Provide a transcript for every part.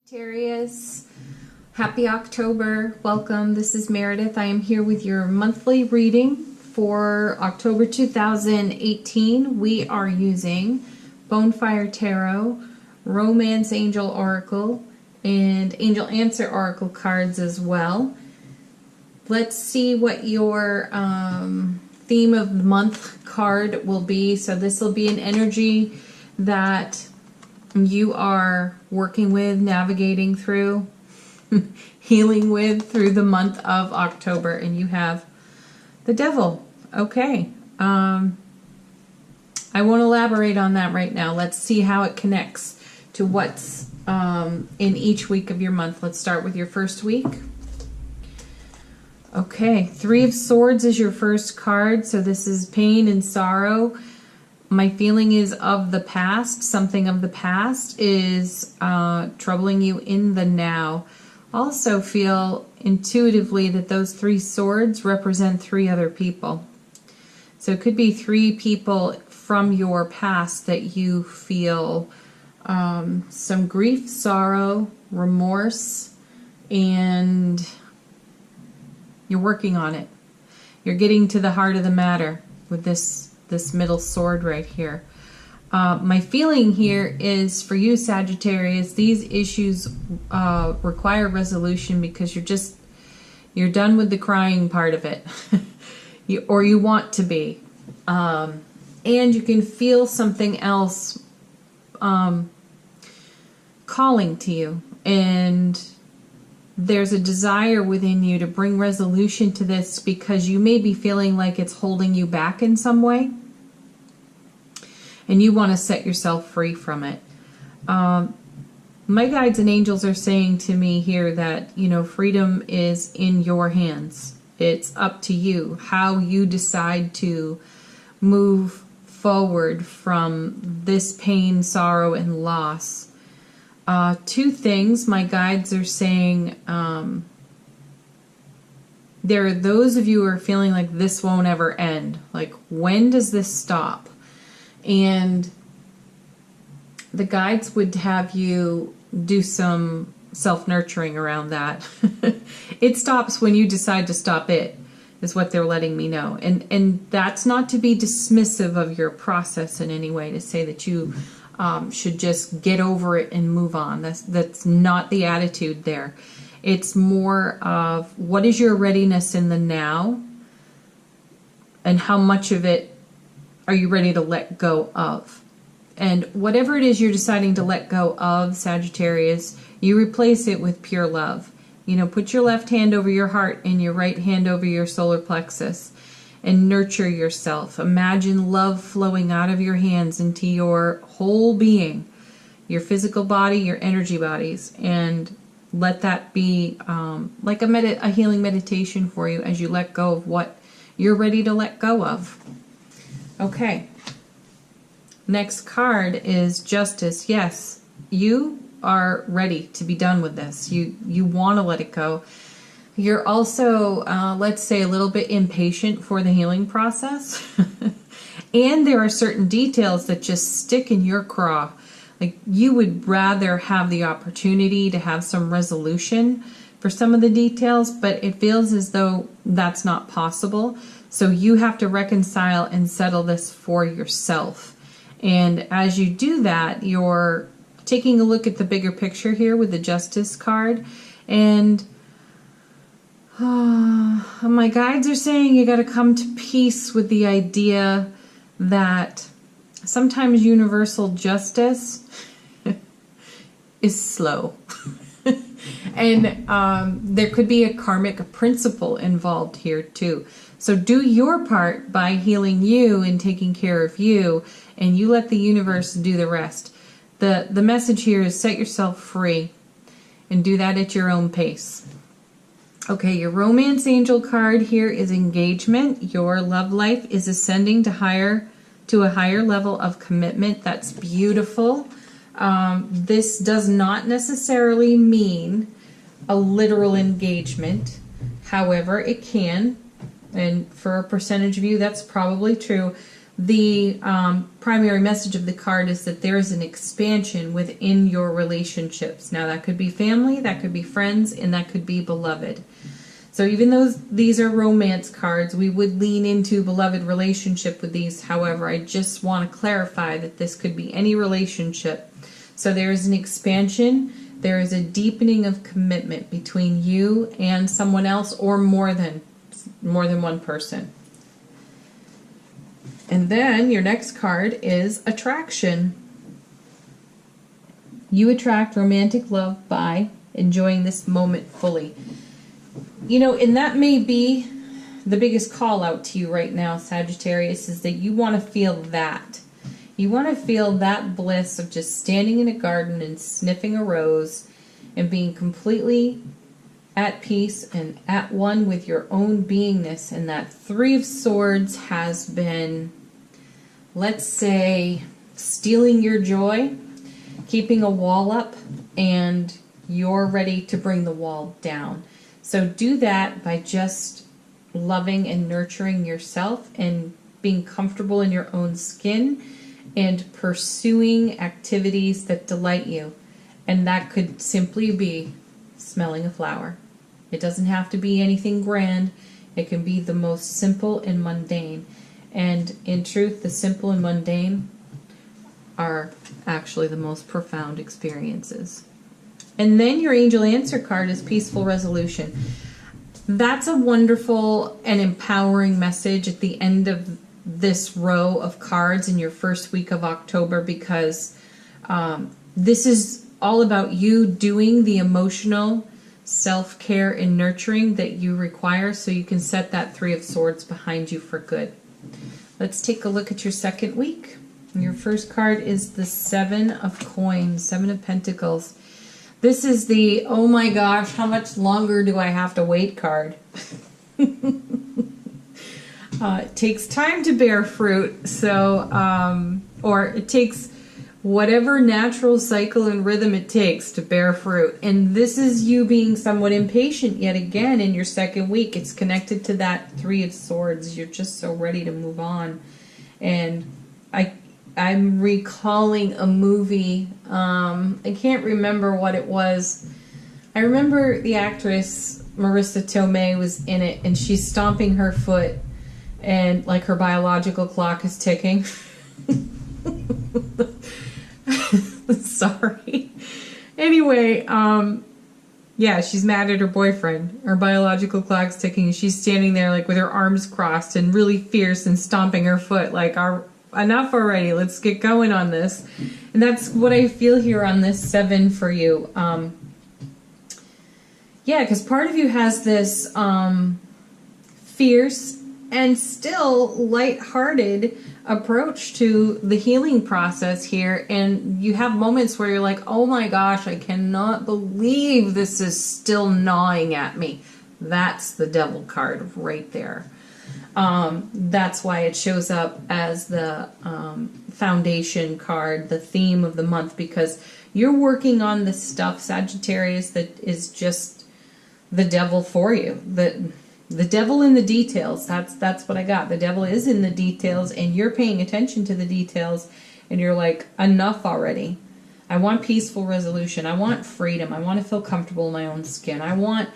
Sagittarius, happy October. Welcome. This is Meredith. I am here with your monthly reading for October 2018. We are using Bonefire Tarot, Romance Angel Oracle, and Angel Answer Oracle cards as well. Let's see what your theme of the month card will be. So this will be an energy that you are working with, navigating through, healing with through the month of October, and you have the Devil. Okay. I won't elaborate on that right now. Let's see how it connects to what's in each week of your month. Let's start with your first week. Okay, Three of Swords is your first card, so this is pain and sorrow. My feeling is of the past. Something of the past is troubling you in the now. Also feel intuitively that those three swords represent three other people. So it could be three people from your past that you feel some grief, sorrow, remorse, and you're working on it. You're getting to the heart of the matter with this middle sword right here. My feeling here is for you, Sagittarius, these issues require resolution because you're done with the crying part of it. Or you want to be. And you can feel something else calling to you. And there's a desire within you to bring resolution to this because you may be feeling like it's holding you back in some way. And you want to set yourself free from it. My guides and angels are saying to me here that, you know, freedom is in your hands. It's up to you how you decide to move forward from this pain, sorrow, and loss. Two things my guides are saying. There are those of you who are feeling like this won't ever end. Like, when does this stop? And the guides would have you do some self-nurturing around that. It stops when you decide to stop it, is what they're letting me know. And that's not to be dismissive of your process in any way, to say that you should just get over it and move on. That's not the attitude there. It's more of what is your readiness in the now, and how much of it are you ready to let go of? And whatever it is you're deciding to let go of, Sagittarius, you replace it with pure love. You know, put your left hand over your heart and your right hand over your solar plexus and nurture yourself. Imagine love flowing out of your hands into your whole being, your physical body, your energy bodies, and let that be like a healing meditation for you as you let go of what you're ready to let go of. Okay. Next card is Justice. Yes, you are ready to be done with this. You want to let it go. You're also, let's say, a little bit impatient for the healing process. And there are certain details that just stick in your craw. Like, you would rather have the opportunity to have some resolution for some of the details, but it feels as though that's not possible. So you have to reconcile and settle this for yourself. And as you do that, you're taking a look at the bigger picture here with the Justice card. And my guides are saying you got to come to peace with the idea that sometimes universal justice is slow. And there could be a karmic principle involved here too. So do your part by healing you and taking care of you, and you let the universe do the rest. The message here is set yourself free and do that at your own pace. Okay, your Romance Angel card here is Engagement. Your love life is ascending to a higher level of commitment. That's beautiful. This does not necessarily mean a literal engagement. However, it can. And for a percentage of you, that's probably true. the primary message of the card is that there is an expansion within your relationships. Now, that could be family, that could be friends, and that could be beloved. So even though these are romance cards, we would lean into beloved relationship with these. However, I just want to clarify that this could be any relationship. So there is an expansion, there is a deepening of commitment between you and someone else, or more than one person. And then your next card is attraction. You attract romantic love by enjoying this moment fully. You know, and that may be the biggest call out to you right now, Sagittarius, is that you want to feel that. You want to feel that bliss of just standing in a garden and sniffing a rose and being completely at peace and at one with your own beingness. And that Three of Swords has been, let's say, stealing your joy, keeping a wall up, and you're ready to bring the wall down. So do that by just loving and nurturing yourself and being comfortable in your own skin and pursuing activities that delight you. And that could simply be smelling a flower. It doesn't have to be anything grand. It can be the most simple and mundane. And in truth, the simple and mundane are actually the most profound experiences. And then your angel answer card is peaceful resolution. That's a wonderful and empowering message at the end of this row of cards in your first week of October, because this is all about you doing the emotional self-care and nurturing that you require so you can set that Three of Swords behind you for good. Let's take a look at your second week. Your first card is the Seven of Coins, Seven of Pentacles. This is the, oh my gosh, how much longer do I have to wait card. It takes time to bear fruit, so, or it takes whatever natural cycle and rhythm it takes to bear fruit. And this is you being somewhat impatient yet again in your second week. It's connected to that Three of Swords. You're just so ready to move on. And I'm recalling a movie. I can't remember what it was. I remember the actress Marissa Tomei was in it, and she's stomping her foot, and like her biological clock is ticking. Sorry. Anyway, yeah, she's mad at her boyfriend. Her biological clock's ticking. She's standing there like with her arms crossed and really fierce and stomping her foot like, enough already, let's get going on this. And that's what I feel here on this seven for you. Yeah, because part of you has this fierce and still lighthearted approach to the healing process here, and you have moments where you're like, oh my gosh, I cannot believe this is still gnawing at me. That's the Devil card right there. That's why it shows up as the foundation card, the theme of the month, because you're working on the stuff, Sagittarius, that is just the devil for you. The devil in the details. That's what I got. The devil is in the details, and you're paying attention to the details, and you're like, enough already. I want peaceful resolution. I want freedom. I want to feel comfortable in my own skin. I want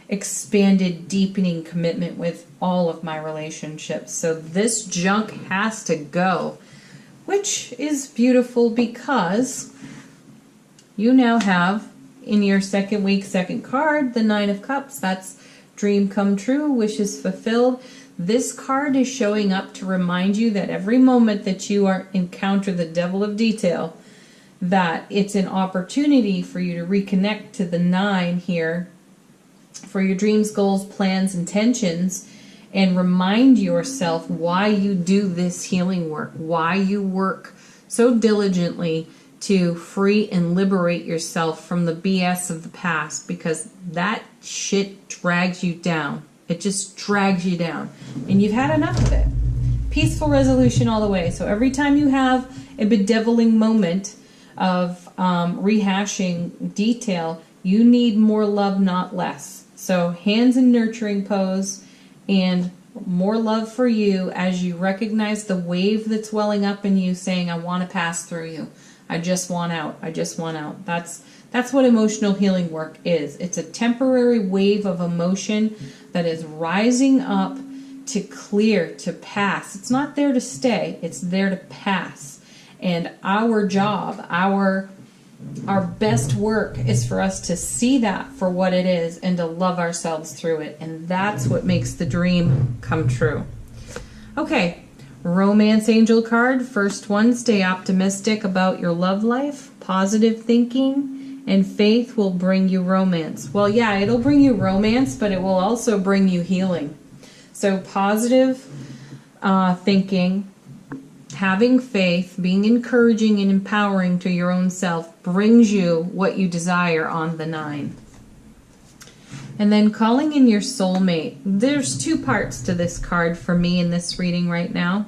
expanded, deepening commitment with all of my relationships. So this junk has to go, which is beautiful because you now have in your second week, second card, the Nine of Cups. That's dream come true, wishes fulfilled. This card is showing up to remind you that every moment that you encounter the devil of detail, that it's an opportunity for you to reconnect to the nine here for your dreams, goals, plans, intentions, and remind yourself why you do this healing work, why you work so diligently to free and liberate yourself from the BS of the past, because that shit drags you down. It just drags you down, and you've had enough of it. Peaceful resolution all the way. So every time you have a bedeviling moment of rehashing detail, you need more love, not less. So hands in nurturing pose and More love for you as you recognize the wave that's welling up in you saying, I want to pass through you. I just want out. I just want out. That's what emotional healing work is. It's a temporary wave of emotion that is rising up to clear, to pass. It's not there to stay. It's there to pass. And our job, our best work is for us to see that for what it is and to love ourselves through it. And that's what makes the dream come true. Okay, Romance Angel card. First one, stay optimistic about your love life. Positive thinking and faith will bring you romance. Well, yeah, it'll bring you romance, but it will also bring you healing. So positive thinking, having faith, being encouraging and empowering to your own self brings you what you desire on the 9. And then calling in your soulmate. There's 2 parts to this card for me in this reading right now.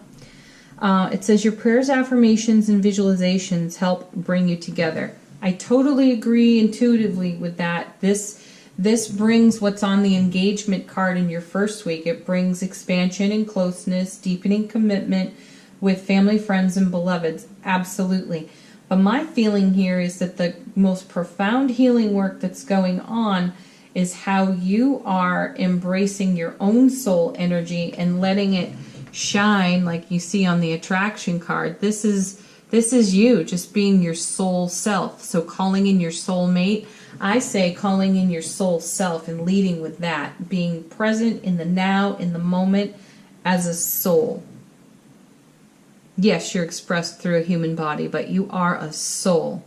It says your prayers, affirmations, and visualizations help bring you together. I totally agree intuitively with that. This brings what's on the engagement card in your first week. It brings expansion and closeness, deepening commitment with family, friends, and beloveds. Absolutely. But my feeling here is that the most profound healing work that's going on is how you are embracing your own soul energy and letting it shine like you see on the attraction card. This is you just being your soul self. So calling in your soulmate, I say calling in your soul self and leading with that. Being present in the now, in the moment as a soul. Yes, you're expressed through a human body, but you are a soul.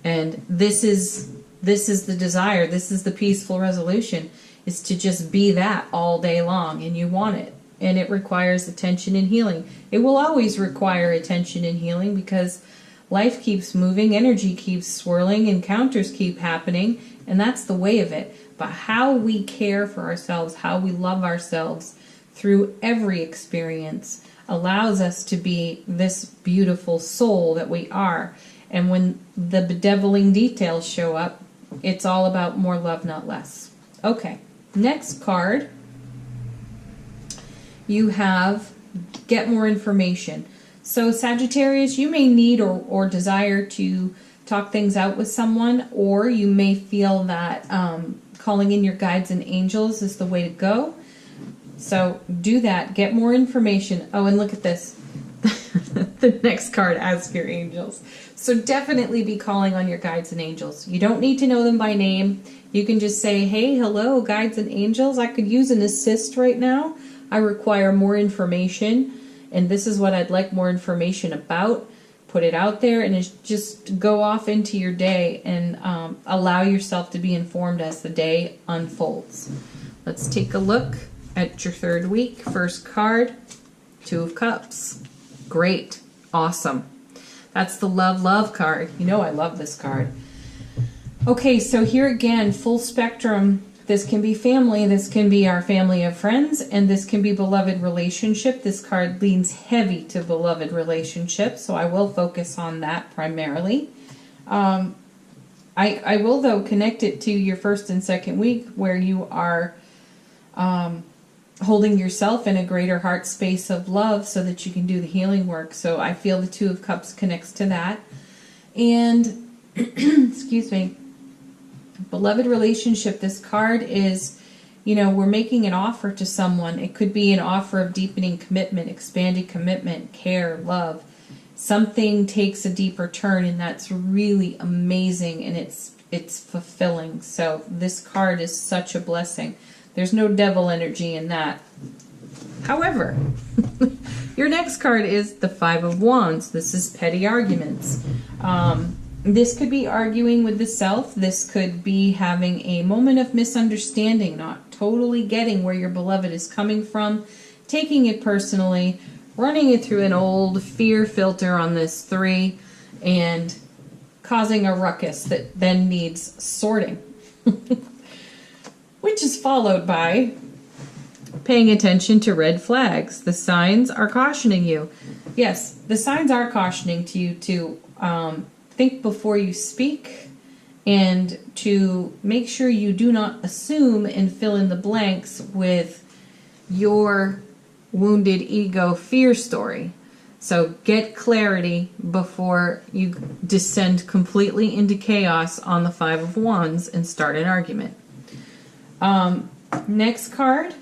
And this is the desire, this is the peaceful resolution, is to just be that all day long, and you want it. And it requires attention and healing. It will always require attention and healing because life keeps moving, energy keeps swirling, encounters keep happening, and that's the way of it. But how we care for ourselves, how we love ourselves through every experience allows us to be this beautiful soul that we are. And when the bedeviling details show up, it's all about more love, not less. Okay, next card. You have get more information. So Sagittarius, you may need or desire to talk things out with someone, or you may feel that calling in your guides and angels is the way to go. So do that. Get more information. Oh, and look at this. The next card, ask your angels. So definitely be calling on your guides and angels. You don't need to know them by name. You can just say, hey, hello, guides and angels. I could use an assist right now. I require more information, and this is what I'd like more information about. Put it out there, and just go off into your day and allow yourself to be informed as the day unfolds. Let's take a look at your third week. First card, 2 of Cups. Great. Awesome. That's the love card. You know I love this card. Okay, so here again, full spectrum. This can be family, this can be our family of friends, and this can be beloved relationship. This card leans heavy to beloved relationship, so I will focus on that primarily. I will, though, connect it to your first and second week where you are holding yourself in a greater heart space of love so that you can do the healing work. So I feel the 2 of Cups connects to that. And, excuse me, beloved relationship, this card is, we're making an offer to someone. It could be an offer of deepening commitment, expanded commitment, care, love. Something takes a deeper turn, and that's really amazing, and it's fulfilling. So this card is such a blessing. There's no devil energy in that. However, your next card is the 5 of Wands. This is petty arguments. This could be arguing with the self. This could be having a moment of misunderstanding, not totally getting where your beloved is coming from, taking it personally, running it through an old fear filter on this 3, and causing a ruckus that then needs sorting. Which is followed by paying attention to red flags. The signs are cautioning you. Yes, the signs are cautioning to you to think before you speak, and to make sure you do not assume and fill in the blanks with your wounded ego fear story. So get clarity before you descend completely into chaos on the Five of Wands and start an argument. Next card.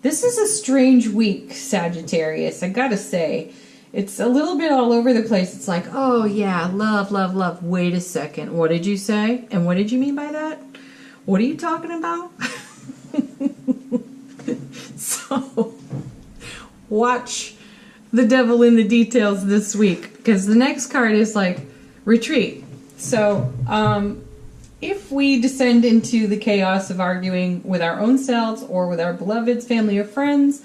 This is a strange week, Sagittarius. I gotta say, it's a little bit all over the place. It's like, oh yeah, love, love, love. Wait a second. What did you say? And what did you mean by that? What are you talking about? So, watch the devil in the details this week, because the next card is like retreat. So, if we descend into the chaos of arguing with our own selves or with our beloveds, family, or friends,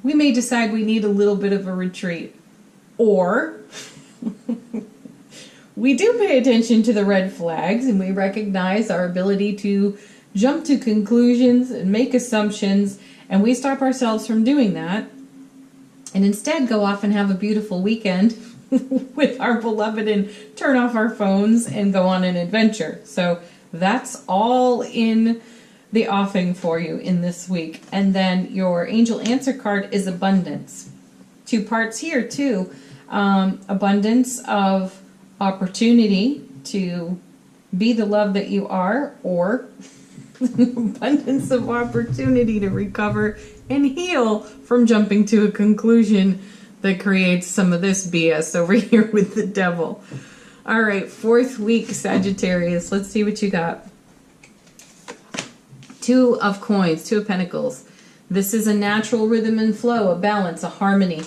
we may decide we need a little bit of a retreat. Or we do pay attention to the red flags and we recognize our ability to jump to conclusions and make assumptions, and we stop ourselves from doing that and instead go off and have a beautiful weekend with our beloved and turn off our phones and go on an adventure. So that's all in the offing for you in this week. And then your angel answer card is abundance. Two parts here too. Abundance of opportunity to be the love that you are, or abundance of opportunity to recover and heal from jumping to a conclusion that creates some of this BS over here with the devil. All right, fourth week, Sagittarius. Let's see what you got. Two of coins, two of pentacles. This is a natural rhythm and flow, a balance, a harmony.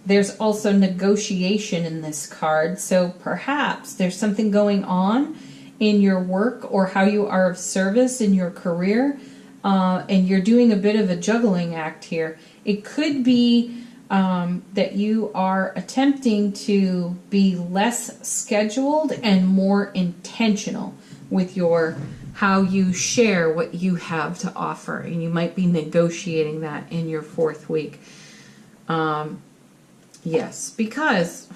There's also negotiation in this card. So perhaps there's something going on in your work or how you are of service in your career, and you're doing a bit of a juggling act here. It could be that you are attempting to be less scheduled and more intentional with your how you share what you have to offer, and you might be negotiating that in your fourth week. Yes, because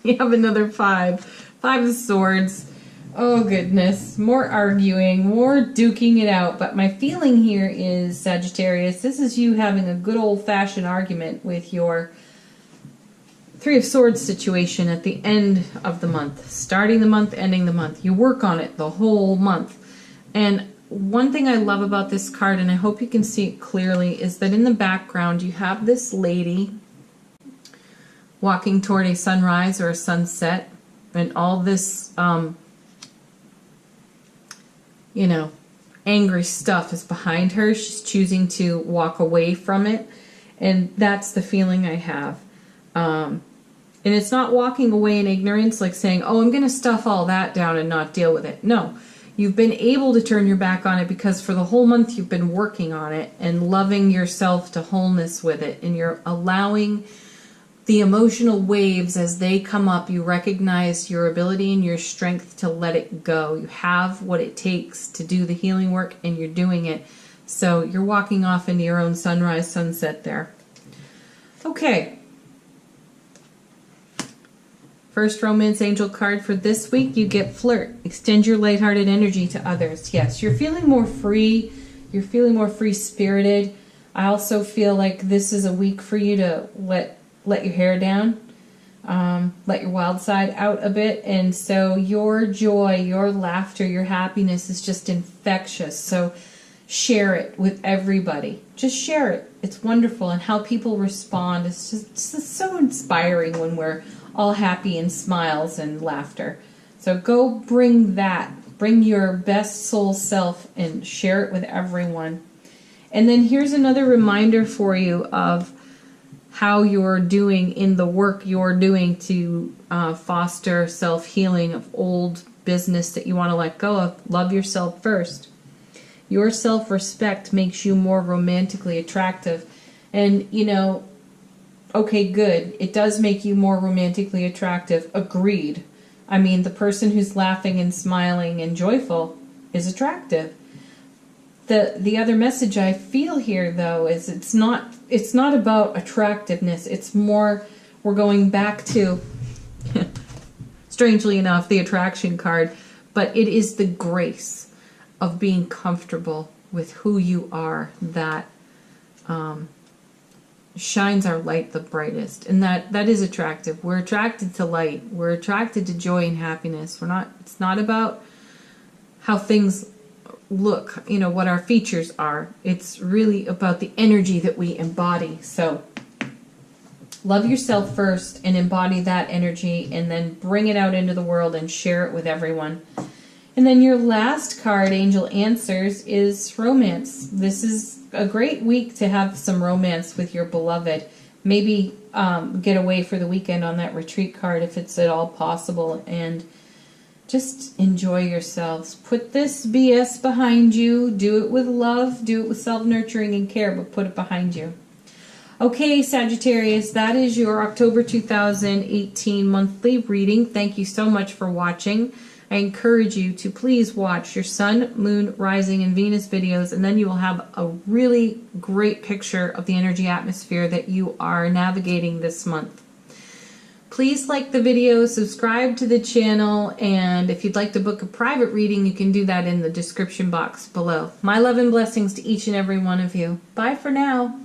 you have another five of swords. Oh goodness, more arguing, more duking it out. But my feeling here is, Sagittarius, this is you having a good old-fashioned argument with your Three of Swords situation at the end of the month. Starting the month, ending the month. You work on it the whole month. And one thing I love about this card, and I hope you can see it clearly, is that in the background you have this lady walking toward a sunrise or a sunset, and all this angry stuff is behind her. She's choosing to walk away from it. And that's the feeling I have. And it's not walking away in ignorance, like saying, oh, I'm going to stuff all that down and not deal with it. No, you've been able to turn your back on it because for the whole month you've been working on it and loving yourself to wholeness with it. And you're allowing the emotional waves as they come up. You recognize your ability and your strength to let it go. You have what it takes to do the healing work, and you're doing it. So you're walking off into your own sunrise, sunset there. Okay. First romance angel card for this week, you get flirt. Extend your lighthearted energy to others. Yes, you're feeling more free. You're feeling more free-spirited. I also feel like this is a week for you to let your hair down, let your wild side out a bit. And so your joy, your laughter, your happiness is just infectious. So share it with everybody. Just share it. It's wonderful. And how people respond is just so inspiring when we're all happy and smiles and laughter. So go bring that. Bring your best soul self and share it with everyone. And then here's another reminder for you of how you're doing in the work you're doing to foster self-healing of old business that you want to let go of. Love yourself first. Your self-respect makes you more romantically attractive. And, okay, good. It does make you more romantically attractive. Agreed. I mean, the person who's laughing and smiling and joyful is attractive. The other message I feel here, though, is it's not about attractiveness. It's more, we're going back to, strangely enough, the attraction card, but it is the grace of being comfortable with who you are that shines our light the brightest. And that is attractive. We're attracted to light. We're attracted to joy and happiness. It's not about how things look, what our features are. It's really about the energy that we embody. So love yourself first and embody that energy, and then bring it out into the world and share it with everyone. And then your last card, Angel Answers, is romance. This is a great week to have some romance with your beloved. Maybe get away for the weekend on that retreat card if it's at all possible, and just enjoy yourselves. Put this BS behind you. Do it with love. Do it with self-nurturing and care, but put it behind you. Okay, Sagittarius, that is your October 2018 monthly reading. Thank you so much for watching. I encourage you to please watch your Sun, Moon, Rising, and Venus videos, and then you will have a really great picture of the energy atmosphere that you are navigating this month. Please like the video, subscribe to the channel, and if you'd like to book a private reading, you can do that in the description box below. My love and blessings to each and every one of you. Bye for now.